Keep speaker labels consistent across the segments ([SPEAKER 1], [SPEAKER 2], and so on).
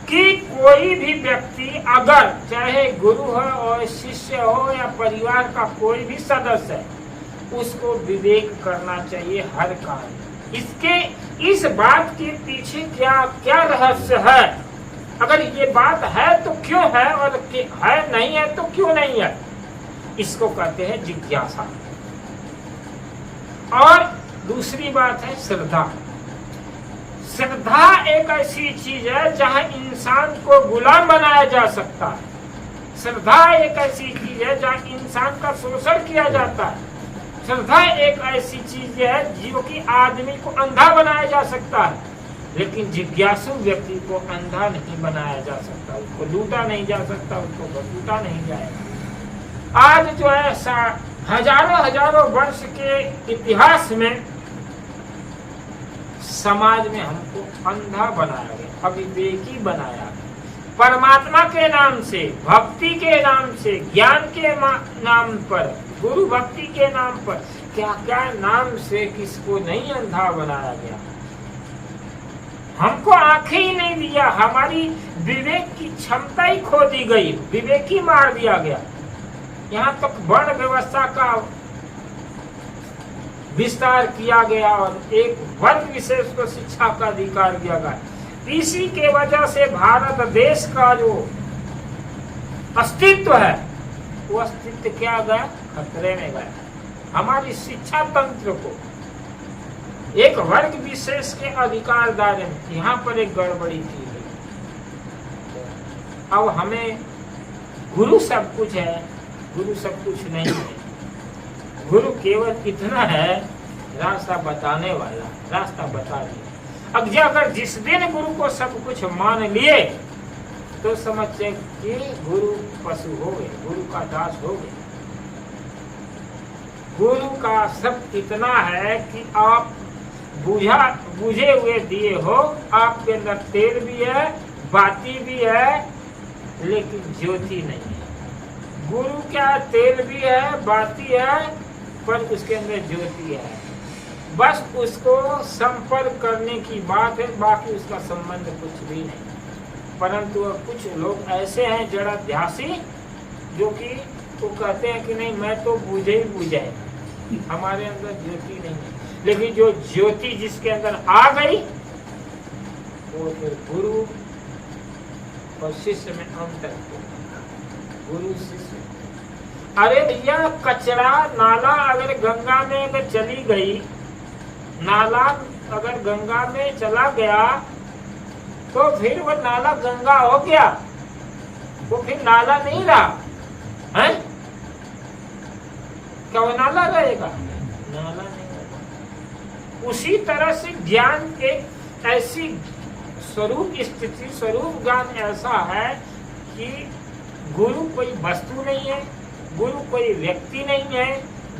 [SPEAKER 1] कि कोई भी व्यक्ति अगर चाहे गुरु हो और शिष्य हो या परिवार का कोई भी सदस्य है, उसको विवेक करना चाहिए हर कार्य। इसके इस बात के पीछे क्या क्या रहस्य है, अगर ये बात है तो क्यों है, और है नहीं है तो क्यों नहीं है, इसको कहते हैं जिज्ञासा। और दूसरी बात है श्रद्धा। श्रद्धा एक ऐसी चीज है जहां इंसान को गुलाम बनाया जा सकता है। श्रद्धा एक ऐसी चीज है जहां इंसान का शोषण किया जाता है। श्रद्धा एक ऐसी चीज है जो कि आदमी को अंधा बनाया जा सकता है, लेकिन जिज्ञासु व्यक्ति को अंधा नहीं बनाया जा सकता, उसको लूटा नहीं जा सकता, उसको बसूटा नहीं जाएगा। आज जो है हजारों वर्ष के इतिहास में समाज में हमको अंधा बनाया गया, अविवेकी बनाया गया। परमात्मा के नाम से, भक्ति के नाम से, ज्ञान के नाम पर, गुरु भक्ति के नाम पर, क्या क्या नाम से किसको नहीं अंधा बनाया गया। हमको आंखें ही नहीं दिया, हमारी विवेक की क्षमता ही खो दी गई, विवेक ही मार दिया गया। यहाँ तक वर्ण व्यवस्था का विस्तार किया गया और एक वर्ग विशेष को शिक्षा का अधिकार दिया गया। इसी के वजह से भारत देश का जो अस्तित्व है, वो अस्तित्व क्या गया, खतरे में गया। हमारी शिक्षा तंत्र को एक वर्ग विशेष के अधिकार दायरे में, यहाँ पर एक गड़बड़ी की गई। अब हमें गुरु सब कुछ है, गुरु सब कुछ नहीं है। गुरु केवल इतना है, रास्ता बताने वाला, रास्ता बता दिया। अब अगर जिस दिन गुरु को सब कुछ मान लिए तो समझते कि गुरु पशु हो गए, गुरु का दास हो गए। गुरु का सब इतना है कि आप बुझे हुए दिए हो, आपके अंदर तेल भी है, बाती भी है, लेकिन ज्योति नहीं है। गुरु क्या, तेल भी है, बाती है, पर उसके अंदर ज्योति है। बस उसको संपर्क करने की बात है, बाकी उसका संबंध कुछ भी नहीं। परंतु कुछ लोग ऐसे हैं जड़ाध्यासी, जो कि वो कहते हैं कि नहीं मैं तो बुझे ही बुझे, हमारे अंदर ज्योति नहीं है। लेकिन जो ज्योति जिसके अंदर आ गई, वो फिर गुरु और शिष्य में अंतर, गुरु शिष्य। अरे भैया, कचरा नाला अगर गंगा में अगर चली गई, नाला अगर गंगा में चला गया तो फिर वो नाला गंगा हो गया, वो फिर नाला नहीं रहा है। क्या वो नाला रहेगा? नाला नहीं रहेगा। उसी तरह से ज्ञान एक ऐसी स्वरूप स्थिति, स्वरूप ज्ञान ऐसा है कि गुरु कोई वस्तु नहीं है, गुरु कोई व्यक्ति नहीं है,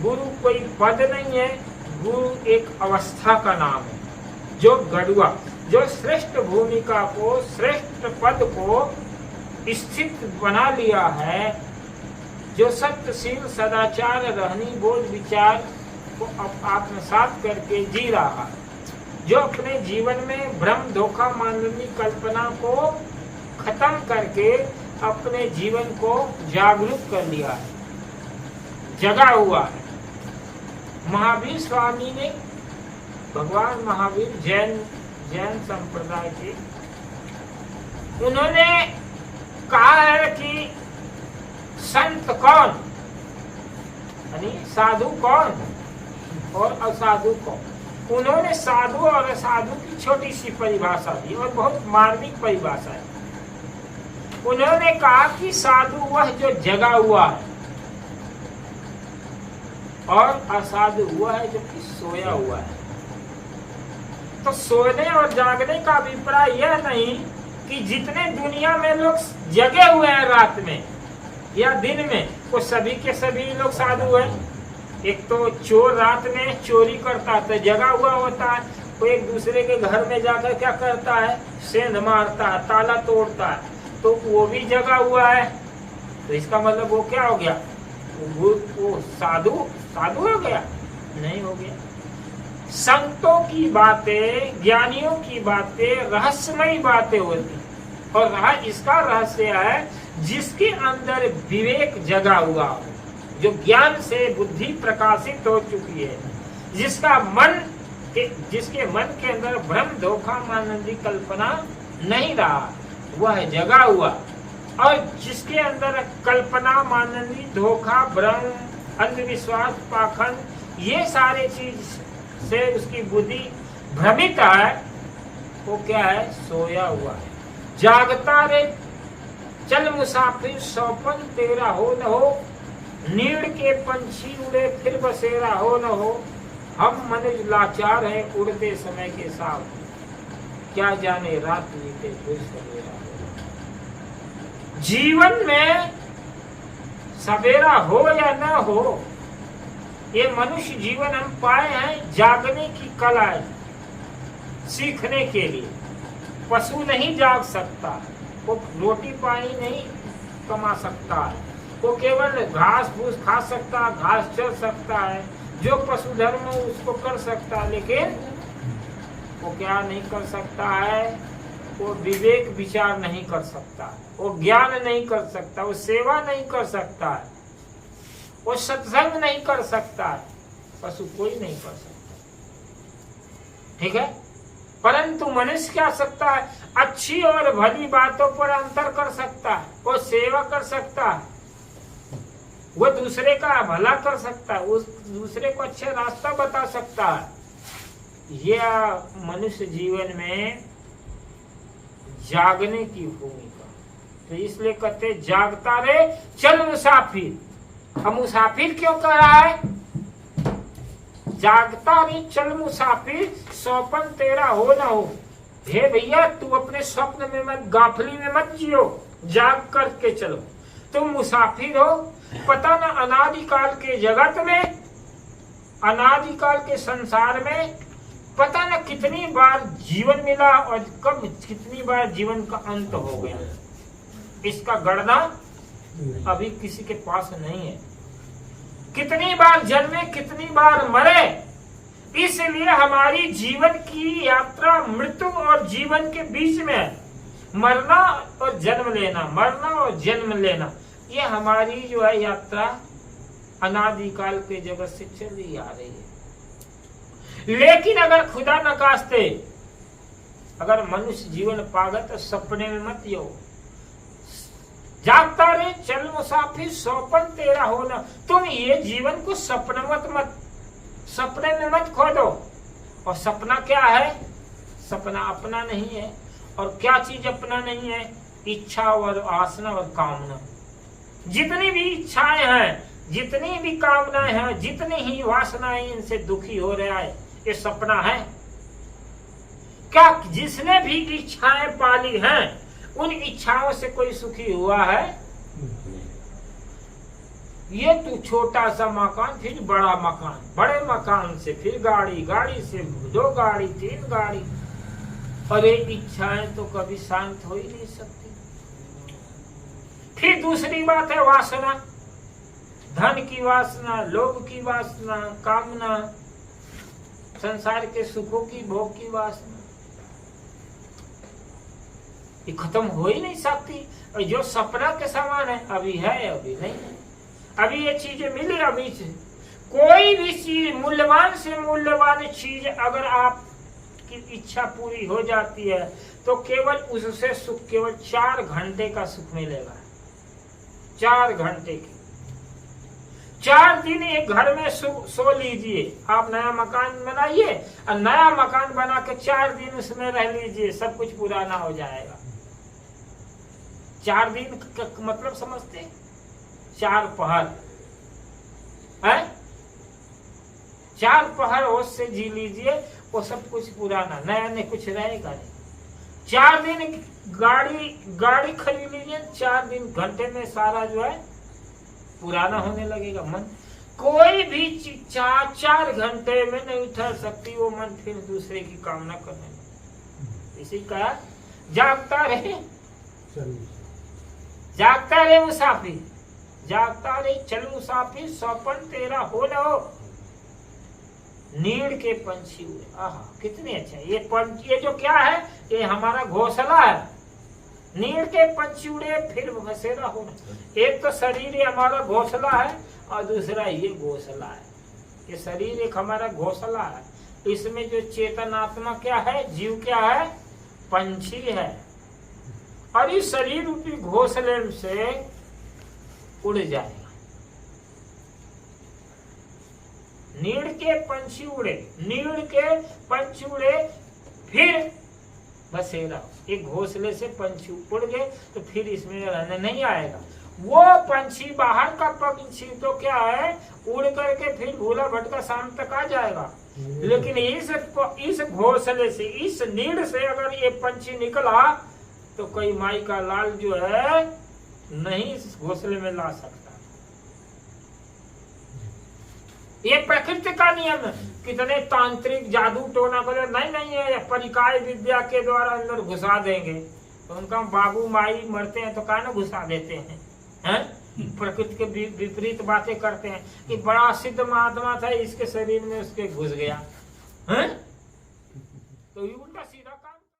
[SPEAKER 1] गुरु कोई पद नहीं है, गुरु एक अवस्था का नाम है, जो गड़ुआ, जो श्रेष्ठ भूमिका को, श्रेष्ठ पद को स्थित बना लिया है, जो सत्यशील सदाचार रहनी बोध विचार को आत्मसात करके जी रहा है, जो अपने जीवन में भ्रम धोखा माननी कल्पना को खत्म करके अपने जीवन को जागरूक कर लिया है, जगा हुआ है। महावीर स्वामी ने, भगवान महावीर जैन संप्रदाय के, उन्होंने कहा है कि संत कौन, यानी साधु कौन और असाधु कौन। उन्होंने साधु और असाधु की छोटी सी परिभाषा दी और बहुत मार्मिक परिभाषा है। उन्होंने कहा कि साधु वह जो जगा हुआ है और असाधु हुआ है जो कि सोया हुआ है। तो सोने और जागने का अभिप्राय यह नहीं कि जितने दुनिया में लोग जगे हुए हैं रात में या दिन में, वो सभी के सभी लोग साधु हैं। एक तो चोर रात में चोरी करता है तो जगा हुआ होता है, वो एक दूसरे के घर में जाकर क्या करता है, सेंध मारता है, ताला तोड़ता है, तो वो भी जगा हुआ है। तो इसका मतलब वो क्या हो गया, वो साधु हो गया? नहीं हो गया। संतों की बातें, ज्ञानियों की बातें रहस्यमयी बातें होती, और इसका रहस्य है जिसके अंदर विवेक जगा हुआ हो, जो ज्ञान से बुद्धि प्रकाशित हो चुकी है, जिसके मन के अंदर भ्रम धोखा मानंदी कल्पना नहीं रहा, वह जगा हुआ। और जिसके अंदर कल्पना मानंदी धोखा भ्रम अंधविश्वास पाखंड ये सारे चीज से उसकी बुद्धि भ्रमित है, वो क्या है? सोया हुआ है। जागता रे चल मुसाफिर सौपन तेरा हो न हो, नीड़ के पंछी उड़े फिर बसेरा हो न हो, हम मनुष्य लाचार है उड़ते समय के साथ, क्या जाने रात बीते फिर सवेरा हो। जीवन में सवेरा हो या न हो, ये मनुष्य जीवन हम पाए हैं जागने की कला है, सीखने के लिए। पशु नहीं जाग सकता, वो रोटी पानी नहीं कमा सकता है, वो केवल घास फूस खा सकता, घास चल सकता है, जो पशु धर्म उसको कर सकता है, लेकिन वो क्या नहीं कर सकता है? वो विवेक विचार नहीं कर सकता, वो ज्ञान नहीं कर सकता, वो सेवा नहीं कर सकता है, वो सत्संग नहीं कर सकता है, पशु कोई नहीं कर सकता। ठीक है? परंतु मनुष्य क्या सकता है? अच्छी और भली बातों पर अंतर कर सकता है, वो सेवा कर सकता है, वो दूसरे का भला कर सकता है, उस दूसरे को अच्छे रास्ता बता सकता है। यह मनुष्य जीवन में जागने की भूमिका। तो इसलिए कहते जागता रे चल मुसाफिर। हम मुसाफिर क्यों कह रहा है? जागता रे चल मुसाफिर स्वप्न तेरा हो ना हो। हे भैया, तू अपने स्वप्न में मत, गाफली में मत जियो, जाग करके चलो। तुम मुसाफिर हो, पता ना अनादिकाल के जगत में, अनादिकाल के संसार में पता ना कितनी बार जीवन मिला और कब कितनी बार जीवन का अंत हो गया, इसका गणना अभी किसी के पास नहीं है। कितनी बार जन्मे, कितनी बार मरे, इसलिए हमारी जीवन की यात्रा मृत्यु और जीवन के बीच में मरना और जन्म लेना, मरना और जन्म लेना, ये हमारी जो है यात्रा अनादिकाल के जगत से चली आ रही है। लेकिन अगर खुदा न खास्ते अगर मनुष्य जीवन पागा तो सपने में मत यो, जागता रे चल मुसाफिर स्वप्न तेरा होना। तुम ये जीवन को सपना मत सपने में मत खो दो। और सपना क्या है? सपना अपना नहीं है। और क्या चीज अपना नहीं है? इच्छा और आसना और कामना। जितनी भी इच्छाएं हैं, जितनी भी कामनाएं हैं, जितनी ही वासनाएं, इनसे दुखी हो रहा है, ये सपना है क्या? जिसने भी इच्छाएं पाली हैं, उन इच्छाओं से कोई सुखी हुआ है? ये तो छोटा सा मकान, फिर बड़ा मकान, बड़े मकान से फिर गाड़ी, गाड़ी से 2 गाड़ी 3 गाड़ी, और ये इच्छाएं तो कभी शांत हो ही नहीं सकती। फिर दूसरी बात है वासना, धन की वासना, लोभ की वासना, कामना, संसार के सुखों की, भोग की वासना, ये खत्म हो ही नहीं सकती। और जो सपना के समान है, अभी है अभी नहीं है, अभी ये चीजें मिली अभी से। कोई भी चीज, मूल्यवान से मूल्यवान चीज अगर आपकी इच्छा पूरी हो जाती है तो केवल उससे सुख, केवल 4 घंटे का सुख मिलेगा। 4 घंटे की, 4 दिन एक घर में सो लीजिए। आप नया मकान बनाइए और नया मकान बना के 4 दिन उसमें रह लीजिए, सब कुछ पुराना हो जाएगा। 4 दिन का मतलब समझते हैं? 4 पहर है, 4 पहर होश से जी लीजिए, वो सब कुछ पुराना, नया नहीं कुछ रहेगा नहीं। 4 दिन गाड़ी खरीद लीजिए, 4 दिन घंटे में सारा जो है पुराना होने लगेगा मन। कोई भी चीज 4 घंटे में नहीं ठहर सकती, वो मन फिर दूसरे की कामना करने लगे। इसी का जागता रहे, जागता रहे मुसाफिर, जागता रहे चल मुसाफिर स्वप्न तेरा हो न हो, नीड़ के पंछी हुए। आहा, कितने अच्छा। ये जो क्या है, ये हमारा घोंसला है, नीड़ के पंछी उड़े फिर बसेरा हो। एक तो शरीर ये हमारा घोंसला है और दूसरा ये घोंसला है। ये शरीर एक हमारा घोंसला है, इसमें जो चेतनात्मा क्या है, जीव क्या है, पंछी है। और इस शरीर रूपी घोंसले से उड़ जाएगा। नीड़ के पंछी उड़े, नीड़ के पंछी उड़े फिर बसेरा। एक घोंसले से पंछी उड़ गए तो फिर इसमें रहने नहीं आएगा। वो पंछी बाहर का पंछी तो क्या है, उड़ करके फिर भूला भटका शाम तक आ जाएगा। लेकिन इस घोंसले से, इस नीड़ से अगर ये पंछी निकला तो कोई माई का लाल जो है नहीं इस घोंसले में ला सकता। ये प्रकृति का नियम है। कितने तांत्रिक जादू टोना कर नहीं है, परिकाय विद्या के द्वारा अंदर घुसा देंगे। तो उनका बाबू माई मरते हैं तो कहा ना घुसा देते हैं, प्रकृति के विपरीत बातें करते हैं कि बड़ा सिद्ध महात्मा था, इसके शरीर में उसके घुस गया है? तो ये उल्टा सीधा